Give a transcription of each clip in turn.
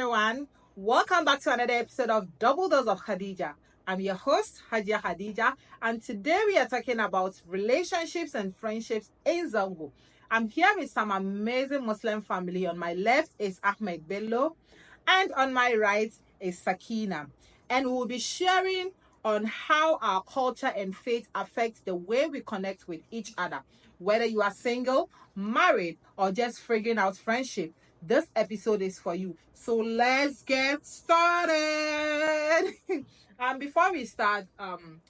everyone. Welcome back to another episode of Double Dose of Khadija. I'm your host, Khadija, and today we are talking about relationships and friendships in Zongo. I'm here with some amazing Muslim family. On my left is Ahmed Bello, and on my right is Sakina. And we will be sharing on how our culture and faith affect the way we connect with each other. Whether you are single, married, or just figuring out friendship, this episode is for you. So let's get started. And before we start,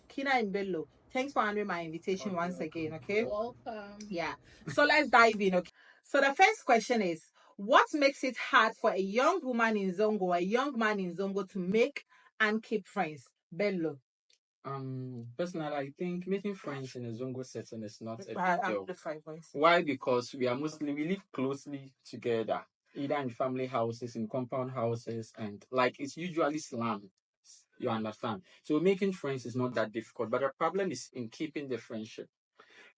Kina and Bello, thanks for answering my invitation once again. Okay. Welcome. Yeah. So let's dive in. Okay. So the first question is, what makes it hard for a young woman in Zongo, a young man in Zongo to make and keep friends? Bello. Personally, I think making friends in a Zongo setting is not a big I'm deal. the five voice. Why? Because we live closely together, either in family houses, in compound houses, and like it's usually slum. You understand? So making friends is not that difficult, but the problem is in keeping the friendship.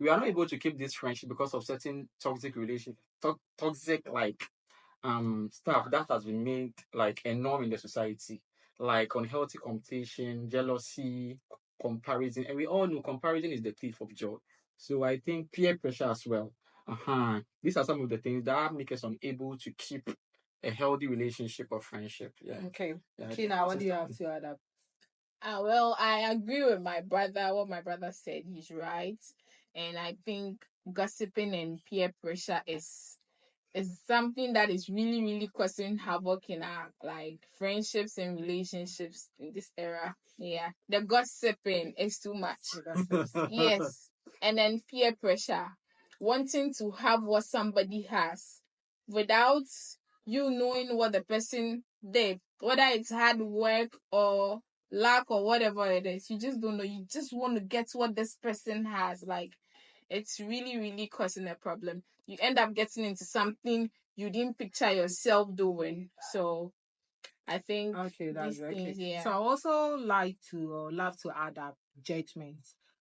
We are not able to keep this friendship because of certain toxic toxic like stuff that has been made like a norm in the society, like unhealthy competition, jealousy, comparison, and we all know comparison is the thief of joy. So I think peer pressure as well. These are some of the things that make us unable to keep a healthy relationship or friendship. Yeah. Okay. Yeah, I Kina, think what do this you is- have to add up? Well, I agree with my brother. What my brother said, he's right. And I think gossiping and peer pressure is something that is really, really causing havoc in our like friendships and relationships in this era. Yeah. The gossiping is too much. Yes. And then peer pressure. Wanting to have what somebody has without you knowing what the person did, whether it's hard work or luck or whatever it is. You just don't know. You just want to get what this person has. Like, it's really, really causing a problem. You end up getting into something you didn't picture yourself doing. So I think Okay, that's these okay. things, yeah. So I also like to or love to add up judgment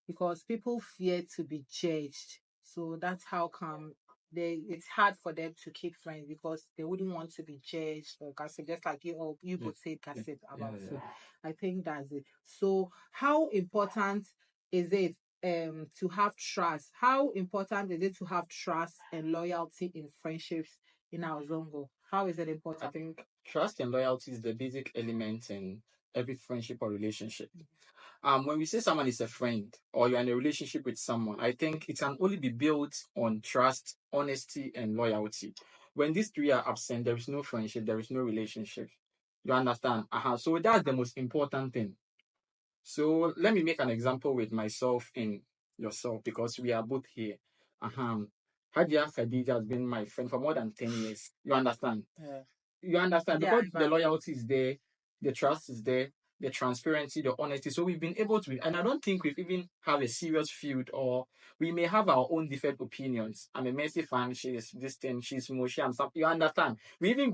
because people fear to be judged. So that's how come it's hard for them to keep friends because they wouldn't want to be judged or gossip, just like you both said gossip about. yeah. So I think that's it. So how important is it to have trust? How important is it to have trust and loyalty in friendships in our Zongo? How is it I important? think trust and loyalty is the basic element in every friendship or relationship. When we say someone is a friend or you're in a relationship with someone, I think it can only be built on trust, honesty, and loyalty. When these three are absent, there is no friendship, there is no relationship. You understand? So that's the most important thing. So let me make an example with myself and yourself because we are both here. Hadia Khadija has been my friend for more than 10 years. You understand? Yeah. You understand? Yeah, Because the loyalty is there, the trust is there, the transparency, the honesty. So we've been able to, and I don't think we've even have a serious feud, or we may have our own different opinions. I'm a Messi fan, she's this thing, she's Moshe, I'm something. You understand? We even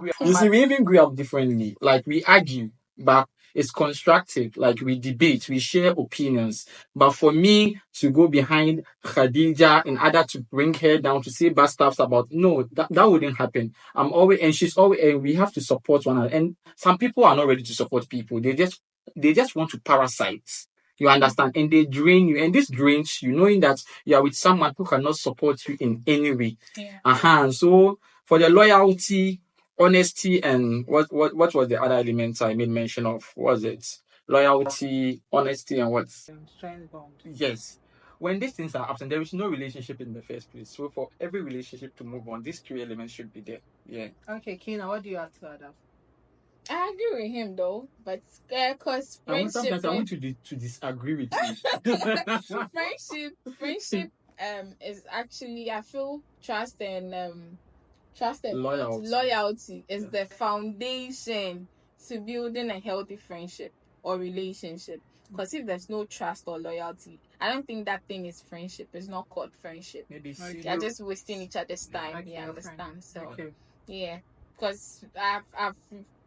grew up differently. Like we argue, but it's constructive. Like we debate, we share opinions. But for me to go behind Khadija in order to bring her down to say bad stuff about, no, that wouldn't happen. I'm always, and she's always, and we have to support one another. And some people are not ready to support people. They just want to parasite. You understand? And they drain you. And this drains you, knowing that you are with someone who cannot support you in any way. Yeah. So for the loyalty, honesty, and what was the other elements I made mention of? Was it loyalty, honesty, and what? Strength bond. Yes. When these things are absent, there is no relationship in the first place. So for every relationship to move on, these three elements should be there. Yeah. Okay, Kina, what do you have to add up? I agree with him though, but because Sometimes I want to disagree with you. friendship is actually, I feel trust and loyalty is the foundation to building a healthy friendship or relationship. Because if there's no trust or loyalty, I don't think that thing is friendship. It's not called friendship. Maybe You're just wasting each other's time. Okay, You okay. understand? So Okay. yeah, because I've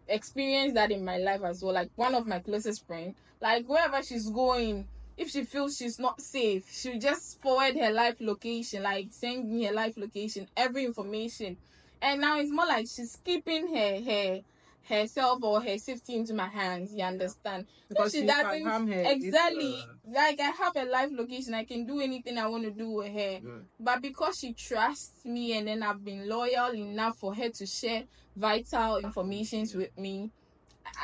experienced that in my life as well. Like one of my closest friends, like wherever she's going, if she feels she's not safe, she'll just forward her live location, like send me her live location, every information. And now it's more like she's keeping herself or her safety into my hands. You understand? Because She you can doesn't harm her. exactly like I have a live location. I can do anything I want to do with her. But because she trusts me, and then I've been loyal enough for her to share vital informations with me,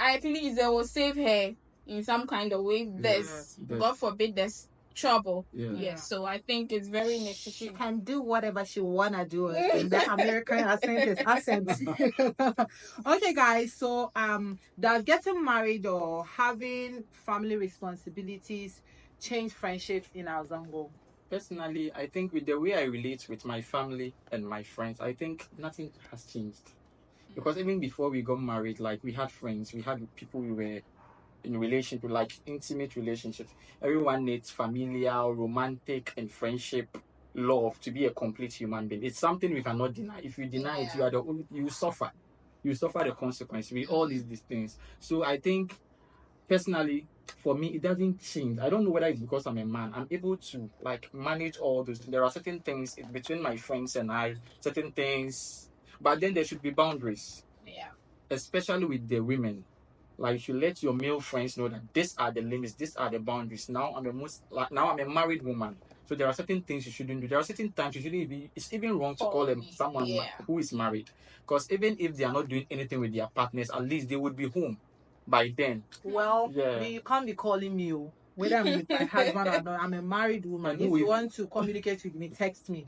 at least I will save her in some kind of way. There's God forbid there's trouble. Yeah. So I think it's very She necessary. can do whatever she wanna do. And the American accent is accent. Okay, guys. So does getting married or having family responsibilities change friendships in our Zongo? Personally, I think with the way I relate with my family and my friends, I think nothing has changed. Because even before we got married, like we had friends, we had people we were in relationship, like intimate relationships. Everyone needs familial, romantic, and friendship love to be a complete human being. It's something we cannot deny. If you deny it, you are the only, you suffer. You suffer the consequence. We all these things. So I think personally, for me, it doesn't change. I don't know whether it's because I'm a man. I'm able to like manage all those. There are certain things between my friends and I, certain things, but then there should be boundaries, especially with the women. Like you should let your male friends know that these are the limits, these are the boundaries. Now I'm a married woman. So there are certain things you shouldn't do. There are certain times you shouldn't be. It's even wrong to call them someone who is married, because even if they are not doing anything with their partners, at least they would be home by then. Well, you can't be calling me. Whether I'm with my husband or not, I'm a married woman. And If who you is- want to communicate with me, text me.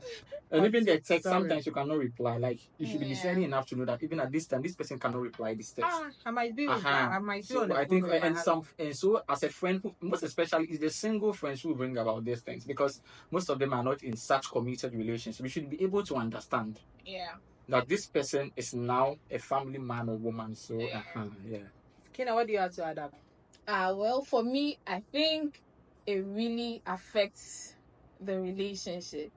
And even the text, Sorry. sometimes you cannot reply. Like you should be discerning enough to know that even at this time, this person cannot reply this text. I might be with I might be on So the I phone think, with my husband. and so as a friend, most especially is the single friends who bring about these things, because most of them are not in such committed relations. We should be able to understand that this person is now a family man or woman. So Kina, what do you have to add up? Well, for me, I think it really affects the relationship.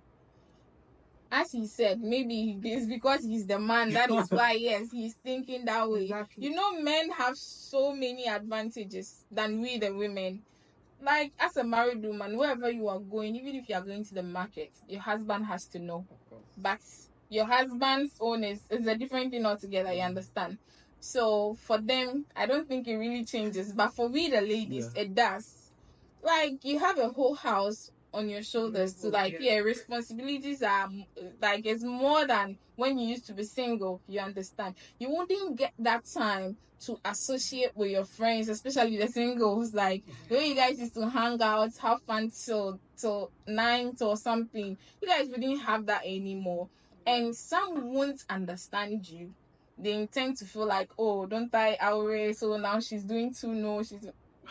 As he said, maybe it's because he's the man. That is why, yes, he's thinking that way. Exactly. You know, men have so many advantages than we, the women. Like, as a married woman, wherever you are going, even if you are going to the market, your husband has to know. But your husband's own is a different thing altogether, you understand? So, for them, I don't think it really changes. But for we, the ladies, it does. Like, you have a whole house on your shoulders to responsibilities are like it's more than when you used to be single. You understand? You wouldn't get that time to associate with your friends, especially the singles. Like when you guys used to hang out, have fun till 9 or something. You guys wouldn't have that anymore, and some won't understand you. They intend to feel like, oh, don't I Aure? So now she's doing too. No,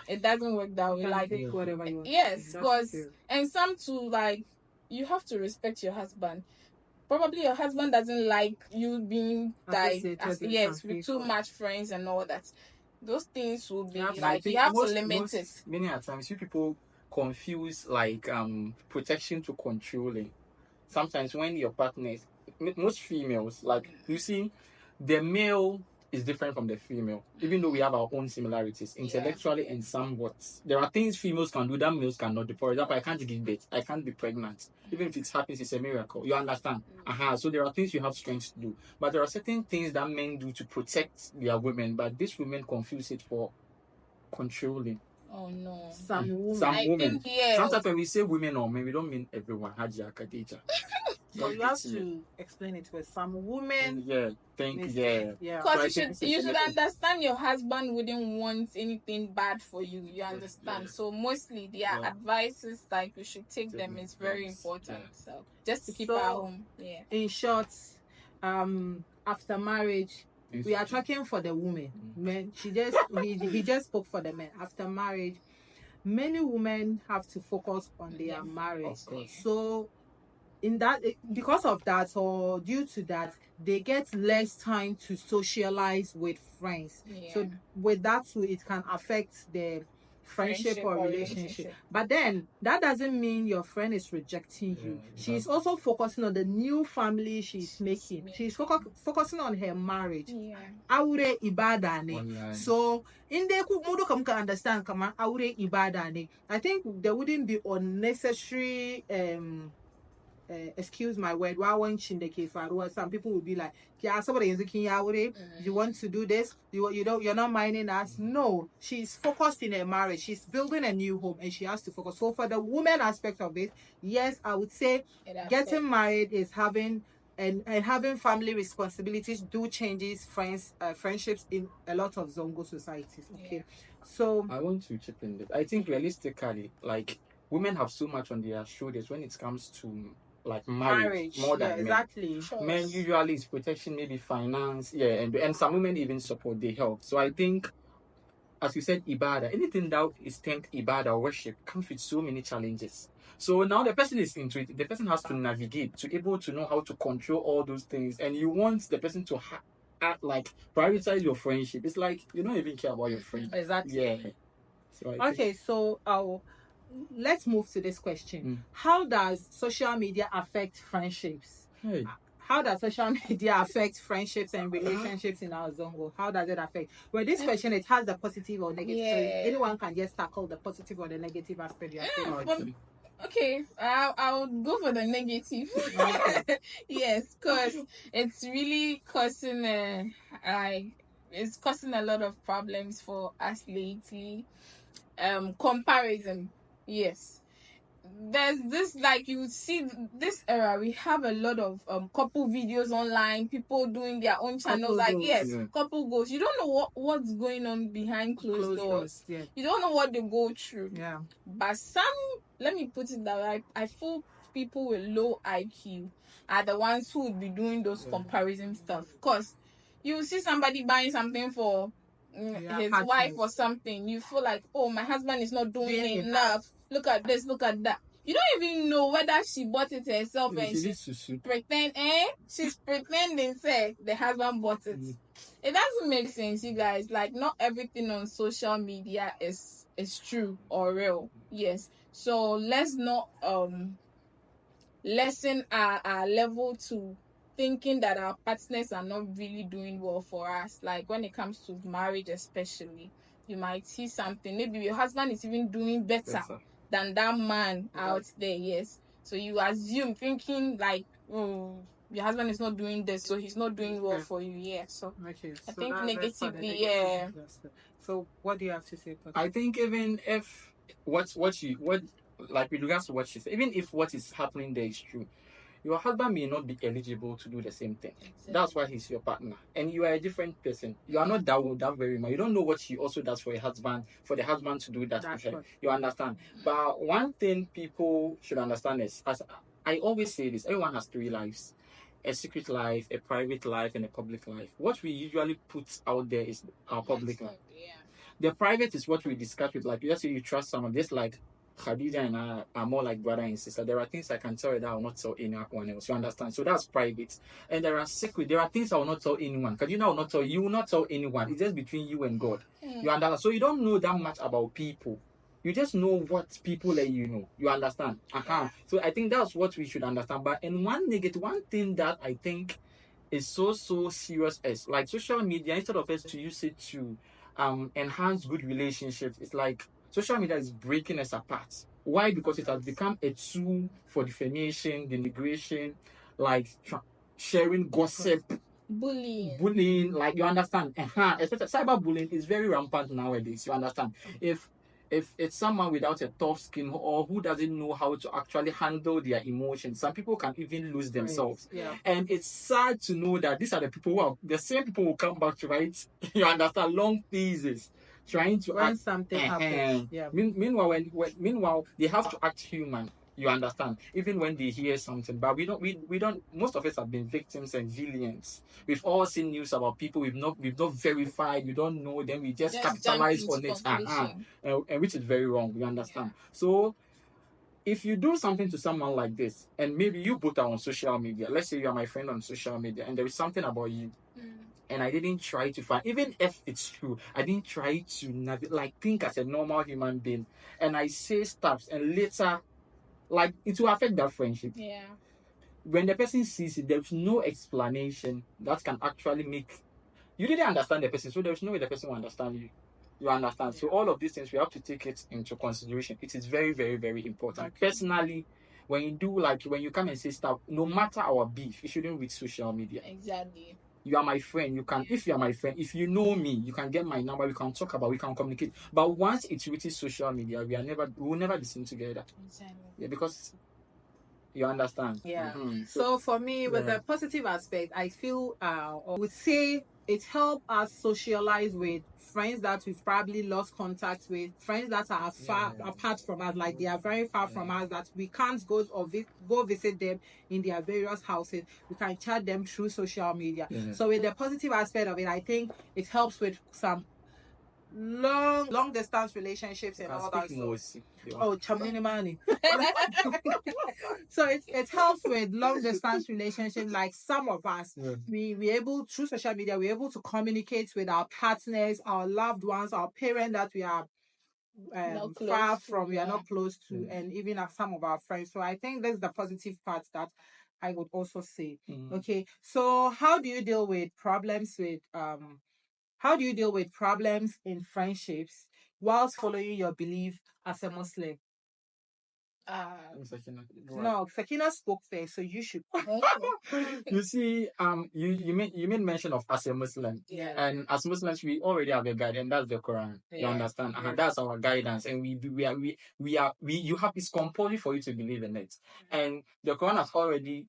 it doesn't work that way. Like take whatever you want. yes, because and some too, like you have to respect your husband. Probably your husband doesn't like you being like with too much friends and all that. Those things will be like you have to limit it. Many times you people confuse like protection to controlling. Sometimes when your partner is, most females, like you see, the male is different from the female, even though we have our own similarities intellectually and somewhat. There are things females can do that males cannot do. For example, I can't give birth, I can't be pregnant. Even if it happens, it's a miracle. You understand? So there are things you have strength to do, but there are certain things that men do to protect their women, but these women confuse it for controlling. Oh no. Some women. I think, sometimes when we say women or men, we don't mean everyone. Khadija, Khadija. So you have to explain it with some women. Because you should understand your husband wouldn't want anything bad for you. You understand? So mostly their advices, like you should take them, is very important. So just to keep at home. Yeah. In short, after marriage, we are talking for the women. Men, he just spoke for the men. After marriage, many women have to focus on their marriage. So in that, because of that or due to that, they get less time to socialize with friends. So with that too, it can affect the friendship or relationship. But then that doesn't mean your friend is rejecting you. She's also focusing on the new family she's making. She's focusing on her marriage. Aure ibada ne. So in the mudu kam can understand kama aure ibada ne. I think there wouldn't be unnecessary excuse my word, some people will be like, yeah, somebody is looking out with you want to do this, you're not minding us. No, she's focused in her marriage, she's building a new home, and she has to focus. So for the woman aspect of it, yes, I would say getting married is having and having family responsibilities do changes friendships in a lot of Zongo societies. Okay, so I want to chip in this. I think realistically, like, women have so much on their shoulders when it comes to like marriage more than men. exactly. Men usually is protection, maybe finance, yeah, and some women even support, they help. So I think, as you said, ibadah, anything that is termed ibadah or worship comes with so many challenges. So now the person is into it, the person has to navigate to able to know how to control all those things, and you want the person to act like prioritize your friendship. It's like you don't even care about your friend. Exactly. Yeah. So okay, so let's move to this question. How does social media affect friendships? Hey. How does social media affect friendships and relationships in our Zongo? How does it affect? Well, this question, it has the positive or negative. So anyone can just tackle the positive or the negative aspect. Okay, I would go for the negative. Yes, because it's really causing it's causing a lot of problems for us lately. Comparison, yes. There's this, like, you see this era, we have a lot of couple videos online, people doing their own channels, couple goals. You don't know what's going on behind closed doors. Yeah. You don't know what they go through. Yeah. But let me put it that way, I feel people with low IQ are the ones who would be doing those comparison stuff. Because you see somebody buying something for his wife or something, you feel like, oh, my husband is not doing enough. Look at this, look at that. You don't even know whether she bought it herself and she's pretending say the husband bought it. It doesn't make sense, you guys. Like, not everything on social media is true or real. Yes. So let's not lessen our level to thinking that our partners are not really doing well for us. Like, when it comes to marriage especially, you might see something, maybe your husband is even doing better than that man out there. Yes. So you assume, thinking like, oh, your husband is not doing this, so he's not doing well for you. Yeah. So I think negatively, yeah. So what do you have to say, Patrick? I think even if what like with regards to what she said, even if what is happening there is true, your husband may not be eligible to do the same thing. Exactly. That's why he's your partner, and you are a different person. You are not that very much. You don't know what she also does for a husband. For the husband to do that for her, you understand. But one thing people should understand is, as I always say this, everyone has three lives: a secret life, a private life, and a public life. What we usually put out there is our public life. Yeah. The private is what we discuss with, like, let's say you trust someone, just like Khadija and I are more like brother and sister. There are things I can tell you that I will not tell anyone else. You understand? So that's private. And there are secret. There are things I will not tell anyone. Khadija will not tell you. Will not tell anyone. It's just between you and God. You understand? So you don't know that much about people. You just know what people let you know. You understand? So I think that's what we should understand. But in one thing that I think is so serious as, like, social media, instead of us to use it to enhance good relationships, it's like social media is breaking us apart. Why? Because it has become a tool for defamation, denigration, like sharing gossip, bullying. Like, you understand? Especially cyberbullying is very rampant nowadays. You understand? If it's someone without a tough skin or who doesn't know how to actually handle their emotions, some people can even lose themselves. Yeah. And it's sad to know that these are the people who are the same people who come back to write, you understand, long theses, trying to when something happens. Yeah. Meanwhile, they have to act human. You understand? Even when they hear something, but we don't. Most of us have been victims and villains. We've all seen news about people we've not verified. We don't know. Then we just capitalize on it, and which is very wrong. You understand? Yeah. So if you do something to someone like this, and maybe you both are on social media. Let's say you are my friend on social media, and there is something about you. And I didn't try to find, even if it's true, I didn't try to think as a normal human being. And I say stuff, and later, like, it will affect that friendship. Yeah. When the person sees it, there's no explanation that can actually make you didn't understand the person, so there's no way the person will understand you. You understand? Yeah. So all of these things we have to take it into consideration. It is very, very, very important. Okay. Personally, when you do like when you come and say stuff, no matter our beef, you shouldn't reach social media. Exactly. You are my friend. You can, if you are my friend, if you know me, you can get my number. We can talk about, we can communicate. But once it reaches social media, we will never be seen together. Exactly. Yeah, because you understand. Yeah. Mhm. So for me, with yeah. the positive aspect, I feel or would say it helped us socialize with friends that we've probably lost contact with, friends that are far apart from us, like they are very far from us, that we can't go or go visit them in their various houses. We can chat them through social media. Yeah. So with the positive aspect of it, I think it helps with some long distance relationships and all that. Oh, chamini money. So it helps with long distance relationship. Like some of us, we able through social media, we're able to communicate with our partners, our loved ones, our parents that we are Not close far to, from, we are not close to, Mm. and even some of our friends. So I think that's the positive part that I would also say. Mm. Okay, so how do you deal with problems with how do you deal with problems in friendships whilst following your belief as a Muslim? No, Sakina spoke first, so you should. You see, you made mention of as a Muslim, Yeah. and as Muslims we already have a guide, and that's the Quran. You Yeah. understand? Yeah. That's our guidance, and we you have it's compulsory for you to believe in it, and the Quran has already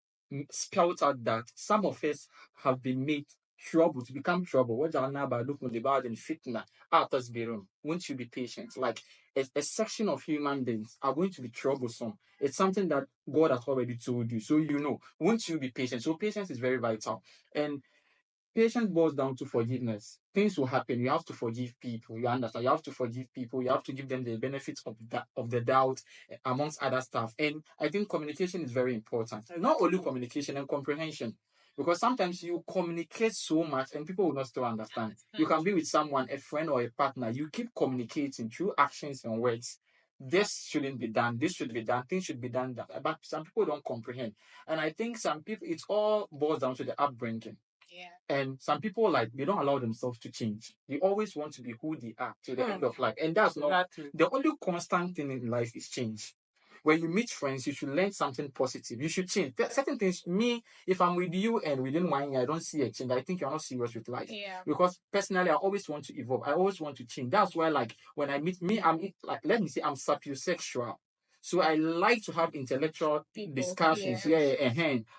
spelled out that some of us have been made trouble to become trouble. What are now by looking about in fitna? Won't you be patient? Like a section of human beings are going to be troublesome. It's something that God has already told you. So you know, won't you be patient? So patience is very vital. And patience boils down to forgiveness. Things will happen. You have to forgive people. You understand? You have to forgive people. You have to give them the benefits of the doubt, amongst other stuff. And I think communication is very important. Not only communication and comprehension. Because sometimes you communicate so much and people will not still understand. You can be with someone, a friend or a partner. You keep communicating through actions and words. This shouldn't be done. This should be done. Things should be done. But some people don't comprehend. And I think some people, it all boils down to the upbringing. Yeah. And some people like they don't allow themselves to change. They always want to be who they are to the end of life. And that's not the only constant thing in life is change. When you meet friends, you should learn something positive. You should change. There are certain things. Me, if I'm with you and within 1 year I don't see a change, I think you're not serious with life. Yeah. Because personally, I always want to evolve. I always want to change. That's why, like, when I meet me, like, let me say, I'm sapiosexual. So I like to have intellectual discussions.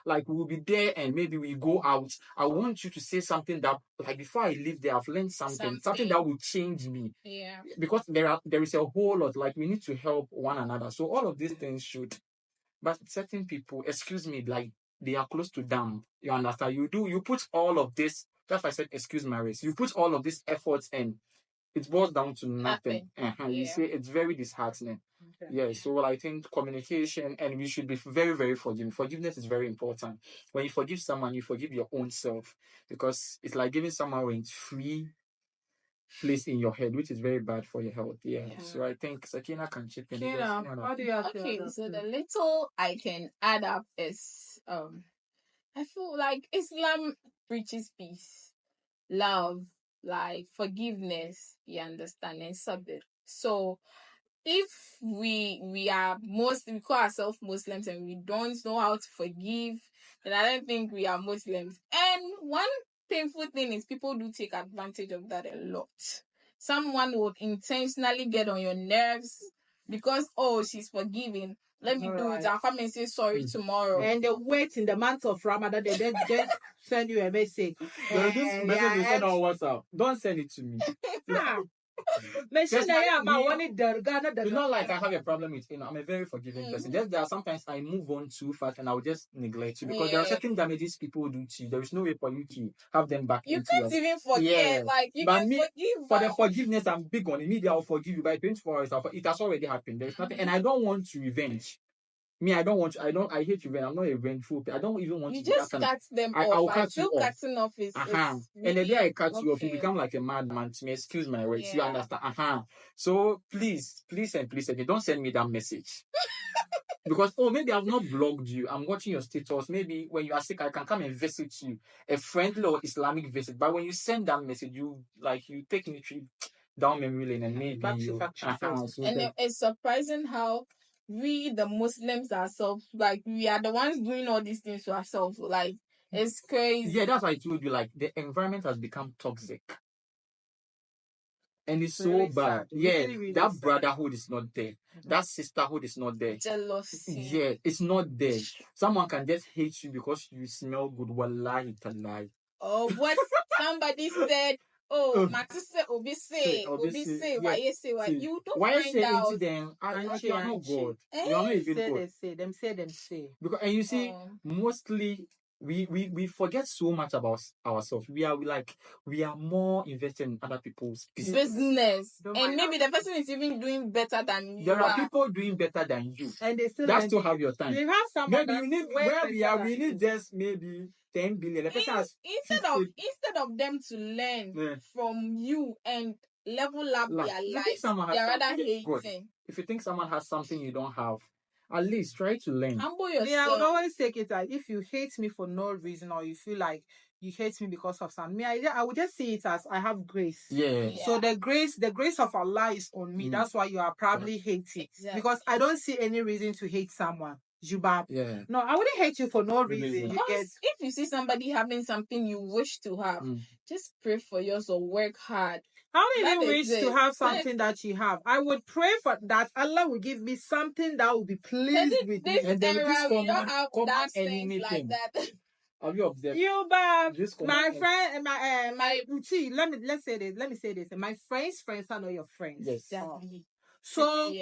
Like we'll be there and maybe we go out. I want you to say something that, like, before I leave there, I've learned something that will change me. Yeah. Because there is a whole lot. Like we need to help one another. So all of these things should. But certain people, excuse me, like they are close to dumb. You understand? You put all of this. That's why I said, excuse my race. You put all of these efforts and it boils down to nothing. You Yeah. see, it's very disheartening. Okay. Yeah, so well, I think communication and we should be very, very forgiving. Forgiveness is very important. When you forgive someone, you forgive your own self because it's like giving someone a free place in your head, which is very bad for your health. Yeah. So I think Sakina can chip in. Kina, what do you have to Okay, add up so to? the little I can add up is I feel like Islam preaches peace, love, like forgiveness, you understand, and sabr. So if we are we call ourselves Muslims and we don't know how to forgive, then I don't think we are Muslims. And one painful thing is people do take advantage of that a lot. Someone would intentionally get on your nerves because she's forgiving. Let me do it. I'll come and say sorry tomorrow. And they wait in the month of Ramadan, they then send you a message. This message you send on WhatsApp. Don't send it to me. It's not like I have a problem with I'm a very forgiving person. Just there are sometimes I move on too fast and I will just neglect you because there are certain damages people do to you. There is no way for you to have them back. You can't even forget. Like you can forgive. For the forgiveness, I'm big on immediately. I'll forgive you by 24 hours. It has already happened. There's nothing, and I don't want to revenge. Me, I don't want. I hate revenge. I'm not a vengeful. I don't even want you to. just cut them off. I'll cut you off. Cutting off is. And the day I cut you off, you become like a madman to me. Excuse my words. You understand? So please, and please, again, don't send me that message. Because maybe I've not blocked you. I'm watching your status. Maybe when you are sick, I can come and visit you, a friendly or Islamic visit. But when you send that message, you take me down memory lane and maybe Back to faction. so and it's surprising how we the Muslims ourselves, like we are the ones doing all these things to ourselves. Like it's crazy. Yeah, that's why I told you, like, the environment has become toxic. And it's so Really bad. sad. Yeah, Really, really that sad. brotherhood is not there. Mhm. That sisterhood is not there. Jealousy. Yeah, it's not there. Someone can just hate you because you smell good. Wallahi tallahi. Or what somebody said, oh, Matisse Obi say, why you say, why See, you don't why you find say out. incident? Like you are not God. Eh? You are not even God. Them say. Because and you see, Oh. mostly we forget so much about ourselves. We are more invested in other people's business. Don't And mind maybe that. the person is even doing better than you. There are people doing better than you. And they still That still have your time. You have someone Maybe you need where we are. We need just maybe 10 billion. The person has Instead of them to learn from you and level up their life, they're rather hating. If you think someone has something you don't have, at least try to learn. Humble Yeah, I yourself. would always take it as if you hate me for no reason or you feel like you hate me because of something. I would just see it as I have grace. Yeah. So the grace of Allah is on me. That's why you are probably hating. Exactly. Because I don't see any reason to hate someone. Jubab. Yeah. No, I wouldn't hate you for no reason. Because if you see somebody having something you wish to have, just pray for yours or work hard. I don't even wish to have something that you have. I would pray for that Allah will give me something that will be pleased with me. And then this we don't common have that enemy like thing. that. Have you observed? You my friend, my routine. Let me say this. My friends are not your friends. Yes. Exactly. So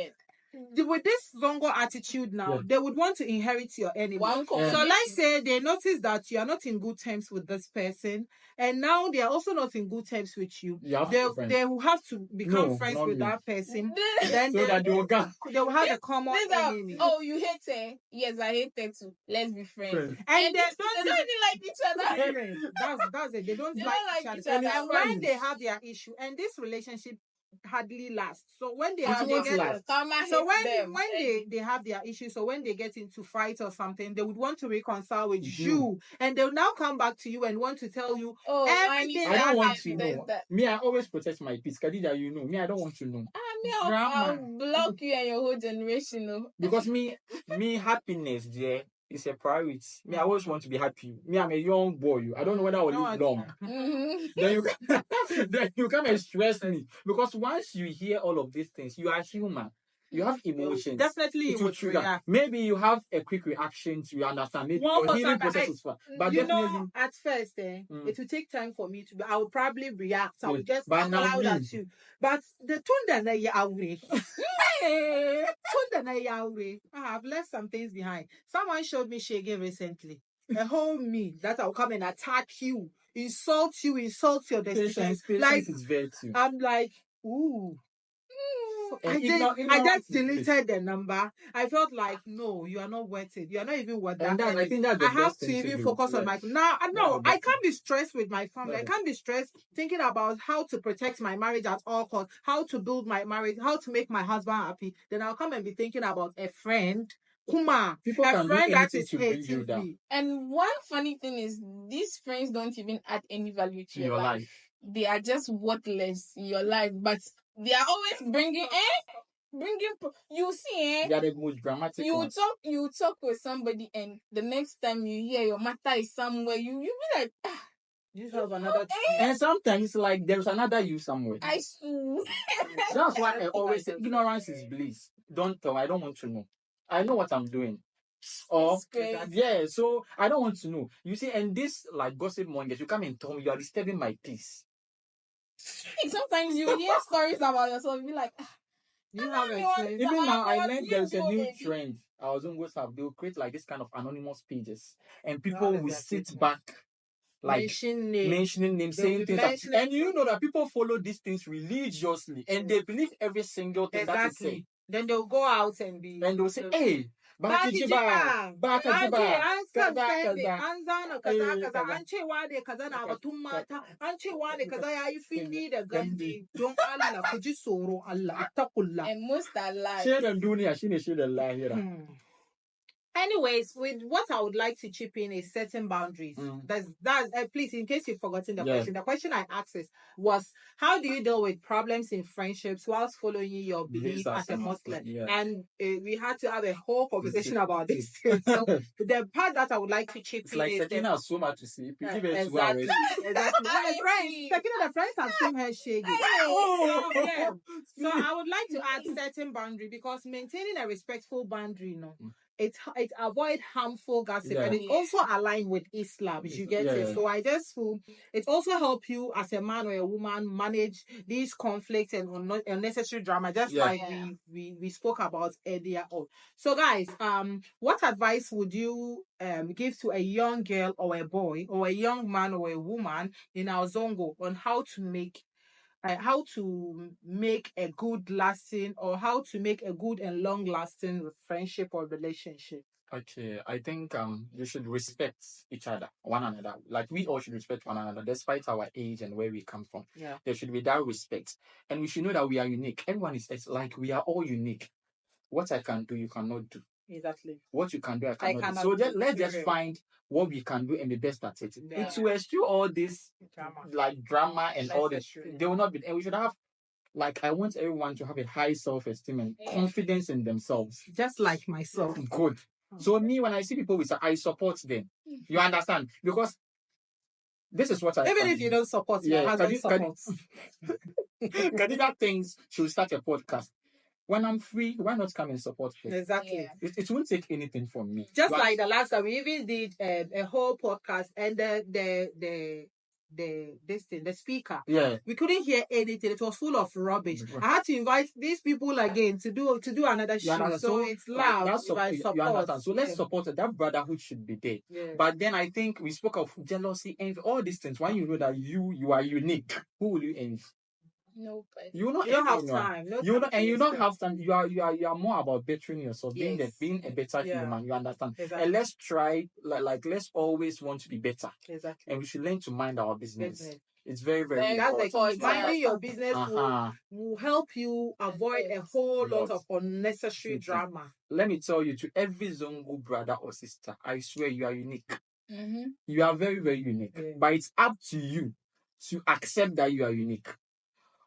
with this Zongo attitude now, they would want to inherit your enemy. So let's say they notice that you are not in good terms with this person, and now they are also not in good terms with you. They will have to become friends with that person. Then so that they will have a common enemy. Oh, you hate her? Yes, I hate her too. Let's be friends. And they don't even like each other. That's it. They don't like each other. And when they have their issue, and this relationship hardly lasts. So when they have when they have their issues, so when they get into fight or something, they would want to reconcile with you, and they'll now come back to you and want to tell you everything. I don't want to know. Me, I always protect my peace. Khadija, you know me. I don't want to know. I'll block you and your whole generation. No? Because me happiness, yeah, is a priority. Me, I always want to be happy. Me, I'm a young boy. I don't know whether I will live long. Then you come and stress me. Because once you hear all of these things, you are human. You have emotions. Definitely, it would trigger. Maybe you have a quick reaction to understand. Maybe your healing process is fun. But definitely, at first, it will take time for me to. I will probably react. I will just come loud at you. But the tone that you are I have left some things behind. Someone showed me Shege recently. A whole me that I'll come and attack you, insult your decision. Patience is virtue. I'm like, ooh. I just deleted the number. I felt like, no, you are not worth it. You are not even worth that. I think that's the I have best to thing even do. focus on my I can't be stressed with my family. I can't be stressed thinking about how to protect my marriage at all costs, how to build my marriage, how to make my husband happy. Then I'll come and be thinking about a friend. People a can friend do that is to bring you hating down. me. And one funny thing is, these friends don't even add any value to your life. They are just worthless in your life, but they are always bringing. You see, they are the most dramatic ones. You talk with somebody, and the next time you hear your matter is somewhere, you be like, you have another. And sometimes it's like there's another you somewhere. I swear. That's why I always say ignorance is bliss. Don't tell. I don't want to know. I know what I'm doing. So I don't want to know. You see, and this like gossip mongers, you come and tell me you are disturbing my peace. Sometimes you hear stories about yourself, you be like, you have a even now I learned there's a new trend. Our Zongos have, they'll create like this kind of anonymous pages, and people will sit back like mentioning names, saying things, and you know that people follow these things religiously, and they believe every single thing that is said. Then they'll go out and they'll say, hey, Khadija, and most are lies. Share the dunya, share the lahira. Anyways, with what I would like to chip in is setting boundaries. That's please, in case you've forgotten the question I asked was how do you deal with problems in friendships whilst following your belief as a Muslim? And we had to have a whole conversation about this. So the part that I would like to chip in is Sakina has so much to say. exactly. My friends, Sakina, the friends have seen her shaking. So I would like to add certain boundary because maintaining a respectful boundary, it avoid harmful gossip and it also align with Islam. You get it. So I just feel it also help you as a man or a woman manage these conflicts and unnecessary drama, just like we spoke about earlier on. So guys, what advice would you give to a young girl or a boy or a young man or a woman in our Zongo on how to make a good lasting or how to make a good and long lasting friendship or relationship? Okay, I think you should respect each other, one another. Like we all should respect one another, despite our age and where we come from. Yeah. There should be that respect, and we should know that we are unique. Everyone is it's like we are all unique. What I can do, you cannot do. Exactly. What you can do, I cannot do. So let's just find what we can do and be best at it. Yeah. It will eschew all this drama and all this. They will not be, and we should have. Like, I want everyone to have a high self-esteem and confidence in themselves. Just like myself. Good. So me, when I see people with, I support them. You understand? Because this is what I even if you don't support, your husband supports. Khadija thinks she'll start a podcast. When I'm free, why not come and support her? Exactly. It won't take anything from me. Just like the last time, we even did a whole podcast and the speaker. Yeah. We couldn't hear anything. It was full of rubbish. I had to invite these people again to do another show. So it's loud. You understand? So let's support it. That brotherhood should be there. Yeah. But then I think we spoke of jealousy and all these things. When you know that you are unique, who will you envy? Nobody. You don't have time. You don't have time. You are more about bettering yourself, being a better human. You understand? Exactly. And let's try let's always want to be better. Exactly. And we should learn to mind our business. It's very, very important. That's minding your business will help you avoid a whole lot of unnecessary drama. Let me tell you, to every Zongo brother or sister, I swear you are unique. You are very, very unique. Yeah. But it's up to you to accept that you are unique.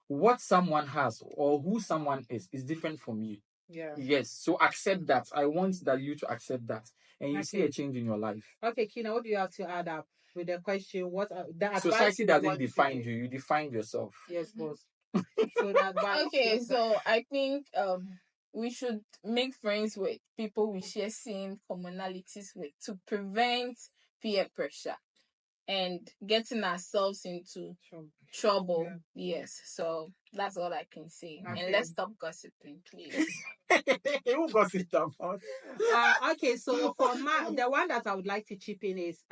What someone has or who someone is different from you. Yeah. Yes. So accept that. I want that you to accept that. And you see a change in your life. Okay, Kina, what do you have to add up with the question? Society doesn't define you. You define yourself. Yes, boss. So I think we should make friends with people we share same commonalities with to prevent peer pressure and getting ourselves into trouble. Yeah. Yes. So that's all I can say. Okay. And let's stop gossiping, please. Who gossip about? Okay, so for the one that I would like to chip in is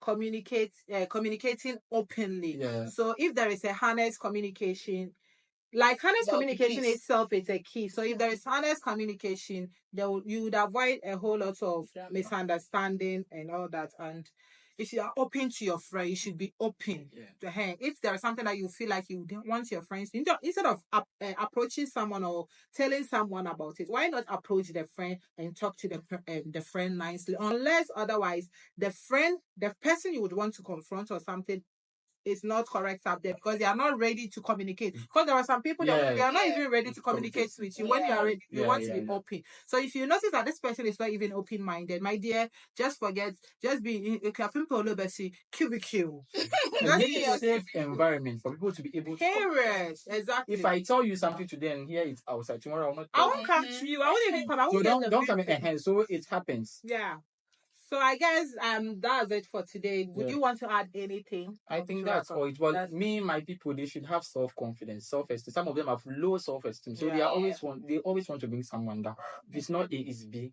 communicating openly. Yeah. So if there is a honest communication, like honest communication itself is a key. So if there is honest communication, you would avoid a whole lot of misunderstanding and all that. And if you are open to your friend, you should be open to her. If there is something that you feel like you want your friends to, instead of approaching someone or telling someone about it, why not approach the friend and talk to the friend nicely? Unless otherwise, the person you would want to confront or something is not correct up there because they are not ready to communicate. Because there are some people that they are not even ready to communicate with you. When you are ready, you want to be open. So if you notice that this person is not even open-minded, my dear, just forget, just be cubicle. Make a safe environment for people to be able to exactly. If I tell you something today and hear it outside, tomorrow I will not I won't come to you. I won't even come. I won't so don't come in hand. So it happens. Yeah. So I guess that's it for today. Would you want to add anything? I think that's all. Me, my people, they should have self-confidence, self-esteem. Some of them have low self-esteem, so they always want to bring someone down. If it's not A, it's B.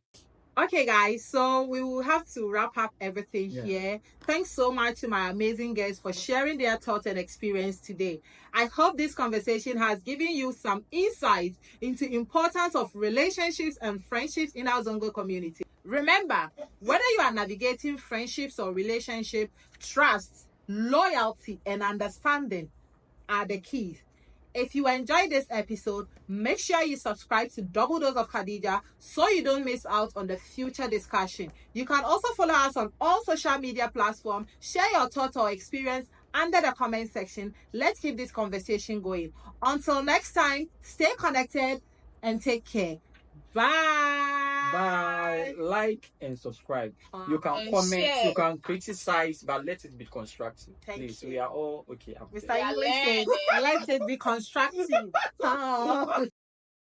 Okay, guys, so we will have to wrap up everything here. Thanks so much to my amazing guests for sharing their thoughts and experience today. I hope this conversation has given you some insight into the importance of relationships and friendships in our Zongo community. Remember, whether you are navigating friendships or relationships, trust, loyalty, and understanding are the keys. If you enjoyed this episode, make sure you subscribe to Double Dose of Khadija so you don't miss out on the future discussion. You can also follow us on all social media platforms. Share your thoughts or experience under the comment section. Let's keep this conversation going. Until next time, stay connected and take care. Bye. Bye. Like and subscribe. You can And comment, share. you can criticize, but let it be constructive. Thank Please, you. we are all okay. Up there. Mr. English said, let it be constructive. Oh.